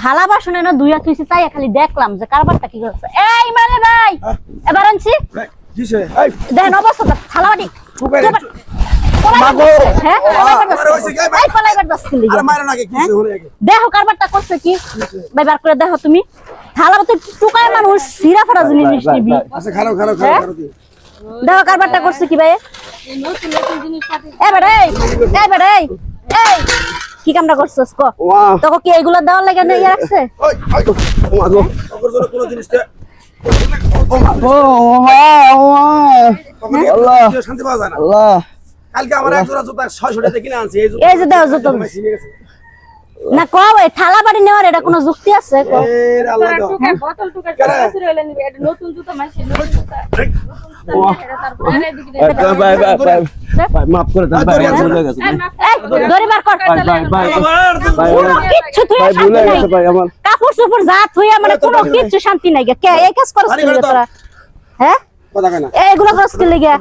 থালা বাসন এনে দুইয়া থুইছি চাই খালি দেখলাম যে কারবারটা কি করছে। এই মানে ভাই এবার আনছি দেখেন অবস্থা থালা বাটি দেখো কারবারটা করছে কি ভাই বার করে দেখো তুমি থালা বাটি টুকায় মানুষ সিরা ফারা জিনিস নিবি দেখো কারবারটা করছে কি ভাই কি কামটা করছস ক তোকে কি এগুলা দেওয়ার লাগে না ইয়া রাখছে শান্তি পাওয়া যায় না আল্লাহ কালকে আমার এক জোড়া জুতা 600 টাকা কিনে আনছি এই যে দাও জুতা না কও এই থালা বাড়ি নেওয়ার এটা কোনো যুক্তি আছে কও এর আল্লাহ দাও বোতল টুকা কাছে রইলে নিবে এটা নতুন জুতা মাইছে নতুন জুতা ভাই মাফ করে দেন ভাই ভুলে গেছে দড়ি বার কর ভাই কিচ্ছু তুই ভুলে গেছে ভাই আমার কাপড় সুপুর জাত হইয়া মানে কোনো কিচ্ছু শান্তি নাই কে এই কাজ করছ কি তোরা হ্যাঁ কথা কয় না এগুলো করছ কি লাগা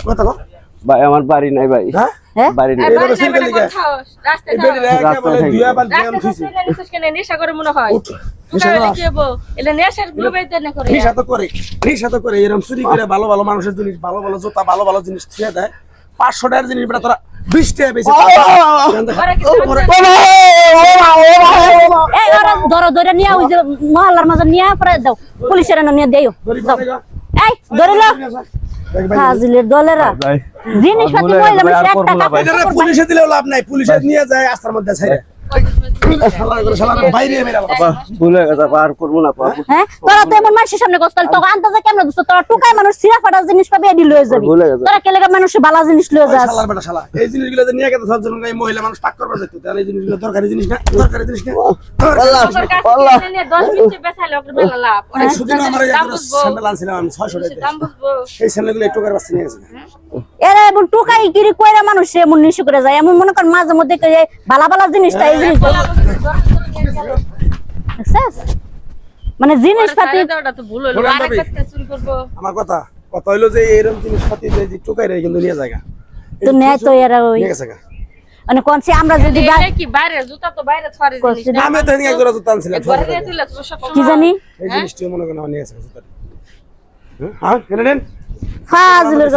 কথা কও ভাই আমার বাড়ি নাই ভাই হ্যাঁ বাড়ি নাই এটা তো সিঙ্গেল লিগা রাস্তায় দুয়া বাল জ্যাম থুইছে নেশা করে মনে হয় টুকা দেব এলে নেশার গ্রুপে দেন করে রিশা তো করে এরকম চুরি করে ভালো ভালো মানুষের জিনিস ভালো ভালো জুতা ভালো ভালো জিনিস থিয়া দেয় 500 টাকার জিনিস বেটা তোরা 20 টাকা বেশি এই ওরা ধরো ধরে নিয়া ওই যে মহল্লার মাঝে নিয়া পরে দাও পুলিশের নিয়ে দেও এই ধরে লো হাজিলের দলেরা জিনিসপাতি মহিলা মানুষ একটা টাকা এটা পুলিশে দিলেও লাভ নাই পুলিশে নিয়ে যায় রাস্তার মধ্যে ছাইরে শালা বাইরে মেরা বাবা ভুলে গেছে আর করব না পাবো হ্যাঁ তোরা তো এমন মানুষের সামনে কষ্টল তো আন্দাজে কেমন দোস্ত তোরা টুকাই মানুষ সিরা ফাটা জিনিস পাবে এডি লয়ে যাবি তোরা কে লাগা মানুষ ভালো জিনিস লয়ে যাস শালার বেটা শালা এই জিনিসগুলো যে নিয়ে গেছে সবজন এই মহিলা মানুষ পাক করবে যেত তাহলে এই জিনিসগুলো দরকারি জিনিস না আল্লাহ আল্লাহ 10 মিনিট বেচাইলে ওকে মেলা লাভ সুদিন আমার এই স্যান্ডেল আনছিলাম আমি 600 টাকা দাম বুঝবো এই স্যান্ডেলগুলো একটু করে বাস নিয়ে গেছে এরা এমন টুকাই গিরি কইরা মানুষ এমন নিশু করে যায় এমন মনে কর মাঝে মধ্যে কই ভালো ভালো জিনিসটা এই জিনিস মানে জিনিসপাতি ওটা তো ভুল হলো আরেকটা চুরি করব আমার কথা হইলো যে এরকম জিনিসপাতি যে টুকাই রে কিন্তু নিয়ে জায়গা তো নেয় তো এরা ওই নিয়ে গেছে মানে কোন সে আমরা যদি কি বাইরে জুতা তো বাইরে ছড়ে জিনিস আমি তো নিয়ে একজোড়া জুতা আনছিলাম ঘরে তুইলা সব কি জানি এই জিনিসটি মনে করে নিয়ে গেছে জুতা হ্যাঁ কেন নেন ফাজিলের